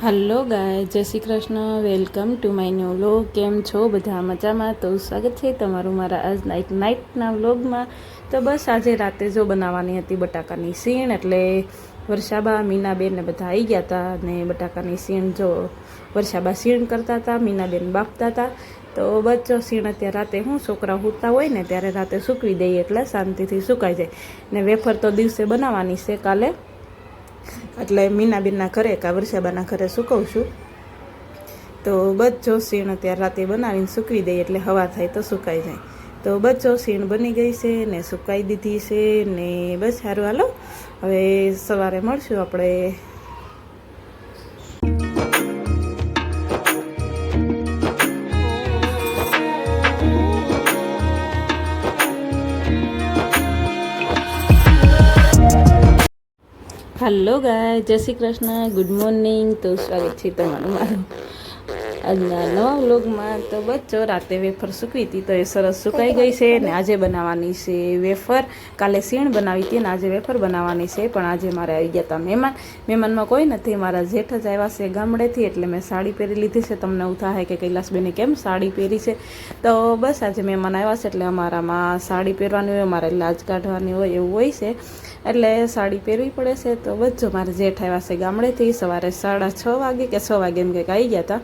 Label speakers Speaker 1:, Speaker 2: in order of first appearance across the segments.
Speaker 1: Hello ગાય, જય Shri Krishna. Welcome to my new vlog. કેમ છો બધા? મજામાં? તો સ્વાગત છે તમારું મારા આજના એક નાઇટના વ્લોગમાં. તો બસ આજે રાતે જો બનાવવાની હતી બટાકાની સીણ, એટલે વર્ષાબા, મીનાબેન ને બધા આવી ગયા હતા. ને બટાકાની સીણ જો વર્ષાબા સીણ કરતા હતા, મીનાબેન બાફતા હતા. તો બચ્ચો સીણ અત્યારે રાતે હું છોકરા સૂતા હોય ને ત્યારે રાતે સૂકવી દઈએ એટલે શાંતિથી સુકાઈ જાય. ને વેફર તો દિવસે બનાવવાની છે કાલે, એટલે મીનાબેનના ઘરે કા વર્ષાબાના ઘરે સુકવશું. તો બચ્ચો સીણ અત્યારે રાતે બનાવીને સૂકવી દઈએ એટલે હવા થાય તો સુકાઈ જાય. તો બચ્ચો સીણ બની ગઈ છે ને સુકાઈ દીધી છે ને બસ સારું. હાલો હવે સવારે મળશું આપણે. હલો ગાય, જય શ્રી કૃષ્ણ, ગુડ મોર્નિંગ. તો સ્વાગત છે તમારું મારું આજના નવા વ્લોગમાં. તો બચ્ચો રાતે વેફર સૂકવી હતી તો એ સરસ સુકાઈ ગઈ છે ને આજે બનાવવાની છે વેફર. કાલે સીણ બનાવી હતી ને આજે વેફર બનાવવાની છે. પણ આજે મારે આવી ગયા હતા મહેમાનમાં કોઈ નથી, મારા જેઠ જ આવ્યા છે ગામડેથી, એટલે મેં સાડી પહેરી લીધી છે. તમને એવું થાય કે કૈલાસબેને કેમ સાડી પહેરી છે? તો બસ આજે મહેમાન આવ્યા છે એટલે અમારામાં સાડી પહેરવાની હોય, અમારે લાજ કાઢવાની હોય એવું હોય છે, એટલે સાડી પહેરવી પડે છે. તો બસ જો મારે જેઠ આવ્યા છે ગામડેથી સવારે 6:30 વાગે કે 6 વાગે એમ કંઈક આવી ગયા હતા.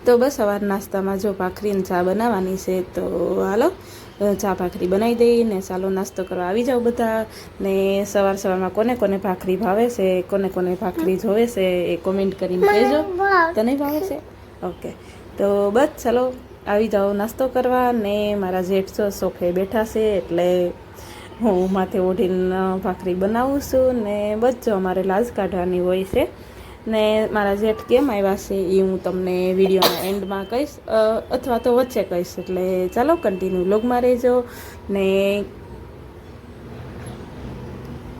Speaker 1: તો બસ સવાર નાસ્તામાં જો ભાખરીને ચા બનાવવાની છે. તો હાલો ચા ભાખરી બનાવી દઈ ને ચાલો નાસ્તો કરવા આવી જાઓ બધા. ને સવારમાં કોને કોને ભાખરી ભાવે છે, કોને કોને ભાખરી જોવે છે એ કોમેન્ટ કરીને કહેજો. તને ભાવે છે? ઓકે, તો બસ ચાલો આવી જાઓ નાસ્તો કરવા. ને મારા જેઠ સોફે બેઠા છે એટલે હું માથે ઓઢીને ભાખરી બનાવું છું. ને બચ્ચો અમારે લાજ કાઢવાની હોય છે. ને મારા જેઠ કેમ આવ્યા છે એ હું તમને વિડીયોના એન્ડમાં કહીશ, અથવા તો વચ્ચે કહીશ. એટલે ચાલો કન્ટિન્યુ વ્લોગમાં રહેજો. ને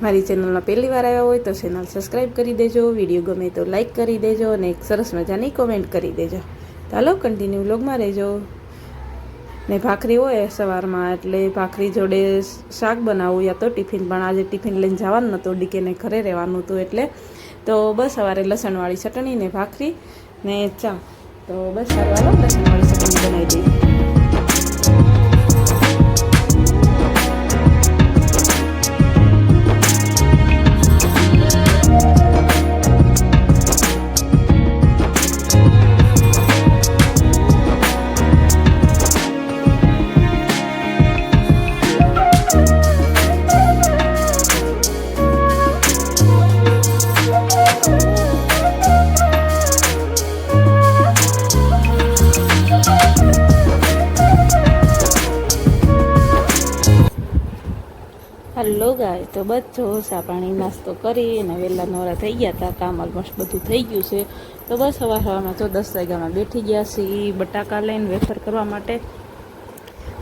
Speaker 1: મારી ચેનલમાં પહેલી વાર આવ્યા હોય તો ચેનલ સબસ્ક્રાઈબ કરી દેજો, વિડીયો ગમે તો લાઈક કરી દેજો અને એક સરસ મજાની કોમેન્ટ કરી દેજો. ચાલો કન્ટિન્યુ વ્લોગમાં રહેજો. ને ભાખરી હોય સવારમાં એટલે ભાખરી જોડે શાક બનાવવું યા તો ટિફિન, પણ આજે ટિફિન લઈને જવાનું નહોતું, ડીકેને ઘરે રહેવાનું હતું એટલે. તો બસ સવારે લસણવાળી ચટણી ને ભાખરી ને ચા. તો બસ સારું, લસણવાળી ચટણી બનાવી દઈએ. હલો ગાય, તો બસ જો ચા પાણી નાસ્તો કરી અને વહેલા નવરા થઈ ગયા હતા, કામ ઓલમોસ્ટ બધું થઈ ગયું છે. તો બસ સવારમાં જો 10 વાગ્યામાં બેઠી ગયા છીએ બટાકા લઈને વેફર કરવા માટે.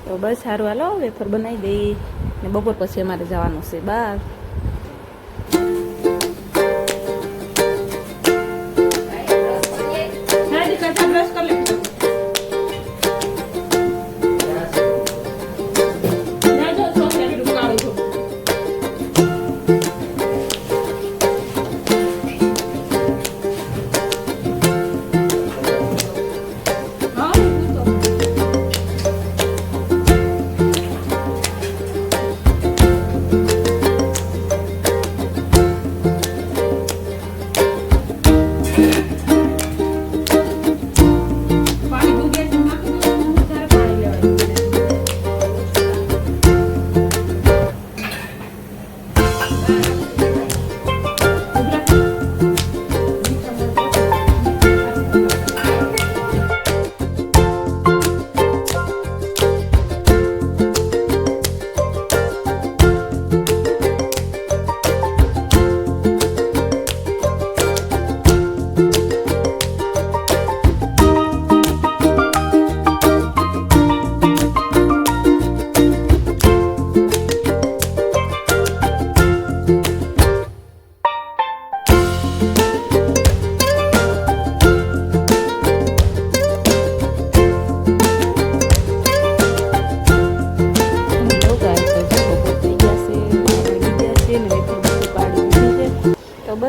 Speaker 1: તો બસ સારું, હાલો વેફર બનાવી દઈ ને બપોર પછી અમારે જવાનું છે બહાર.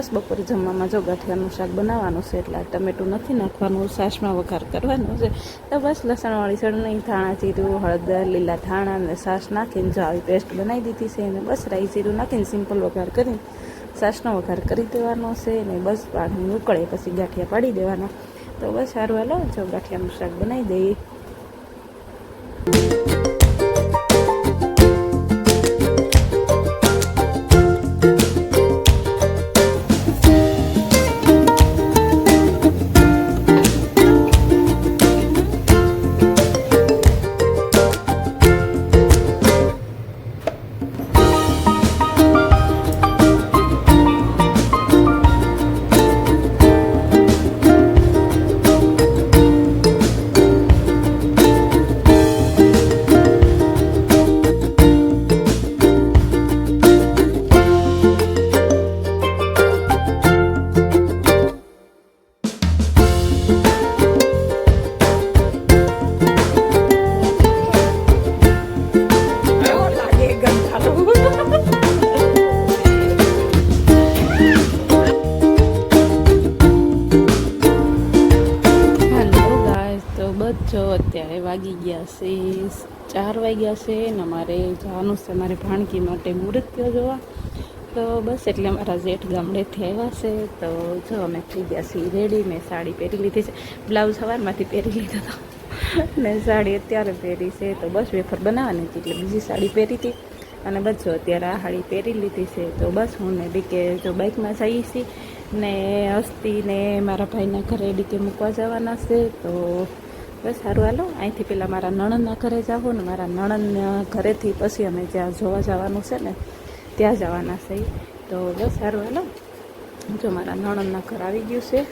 Speaker 1: બસ બપોરે જમવામાં જો ગાંઠિયાનું શાક બનાવવાનું છે, એટલે ટમેટું નથી નાખવાનું, છાશમાં વઘાર કરવાનો છે. તો બસ લસણવાળી ચટણી, ધાણા જીરું, હળદર, લીલા ધાણા અને છાશ નાખીને જો આવી પેસ્ટ બનાવી દીધી છે. અને બસ રાઈ જીરું નાખીને સિમ્પલ વઘાર કરીને છાશનો વઘાર કરી દેવાનો છે. અને બસ પાણી ઉકળે પછી ગાંઠિયા પાડી દેવાના. તો બસ સારું હાલો જો ગાંઠિયાનું શાક બનાવી દઈએ. જો અત્યારે વાગી ગયા છે 4 વાગ્યા છે ને અમારે જવાનું છે અમારે ભાણકી માટે નૃત્ય જોવા. તો બસ એટલે અમારા જેઠ ગામડેથી આવ્યા છે. તો જો અમે થઈ ગયા છીએ રેડી. મેં સાડી પહેરી લીધી છે, બ્લાઉઝ સવારમાંથી પહેરી લીધો હતો ને સાડી અત્યારે પહેરી છે. તો બસ વેફર બનાવવાની હતી એટલે બીજી સાડી પહેરી હતી અને બસ જો અત્યારે આ સાડી પહેરી લીધી છે. તો બસ હું ને ડીકે જો બાઇકમાં જઈએ છીએ ને હસ્તી ને મારા ભાઈના ઘરે ડીકે મૂકવા જવાના છે. તો બસ સારું હાલો અહીંથી પેલા મારા નણંદના ઘરે જાવું ને મારા નણંદના ઘરેથી પછી અમે જ્યાં જોવા જવાનું છે ને ત્યાં જવાના છે. તો બસ સારું હાલો જો મારા નણંદના ઘર આવી ગયું છે.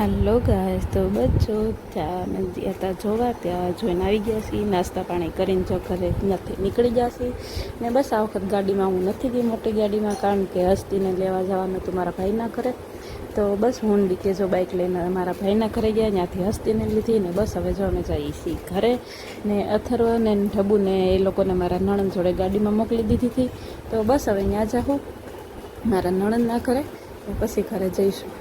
Speaker 1: હેલો ગાઈસ, તો બચ્ચો ત્યાં અમે હતા જોવા, ત્યાં જોઈને આવી ગયા છીએ. નાસ્તા પાણી કરીને જો ઘરે નથી નીકળી ગયા છીએ. ને બસ આ વખત ગાડીમાં હું નથી ગઈ, મોટી ગાડીમાં, કારણ કે હસ્તીને લેવા જવાનું હતું મારા ભાઈના ઘરે. તો બસ હું ડીકે જો બાઇક લઈને મારા ભાઈના ઘરે ગયા, ત્યાંથી હસ્તીને લીધી ને બસ હવે જો અમે જઈએ છીએ ઘરે. ને અથર્વ ને ઢબુને એ લોકોને મારા નણંદ જોડે ગાડીમાં મોકલી દીધી હતી. તો બસ હવે ત્યાં જાઉં મારા નણંદના ઘરે, પછી ઘરે જઈશું.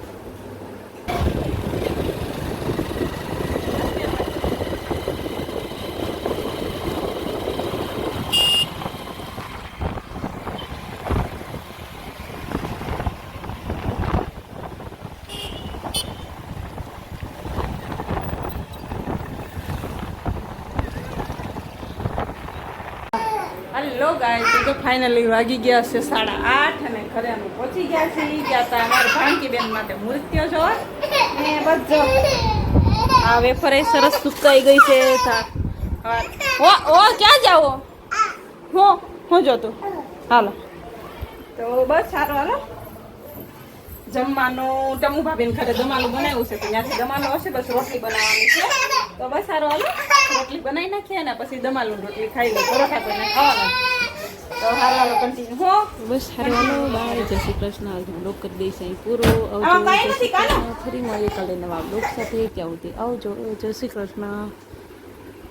Speaker 1: હેલો ગાઈસ, તો ફાઇનલી વાગી ગયા છે 8:30 અને ઘરે અમે પહોંચી ગયા છીએ. ગયા હતા અમારા ભાણકી બેન માટે નૃત્ય જોવા ને બસ જો આ વેફર સરસ સુકાઈ ગઈ છે. ઓ ક્યાં જાઓ હું જોતું હાલો. તો બસ સારું હાલો જમવાનું ટમુ ભાભીને ઘરે દમાલું બનાવ્યું છે, તો ત્યાંથી દમાલું હશે, બસ રોટલી બનાવવાની છે. તો બસ સારું હાલો રોટલી બનાવી નાખીએ ને પછી દમાલું રોટલી ખાઈ લઈએ, પરોઠા કરીને ખાવાના. તો હાલ હાલો કન્ટિન્યુ હો. બસ સારું હાલો બાય, જય શ્રી કૃષ્ણ. આજનો બ્લોગ કરી દઈશ અહીં પૂરો. આવજો, ફરી મળીએ કાલે નવા બ્લોગ સાથે. ત્યાં સુધી આવજો, જય શ્રી કૃષ્ણ.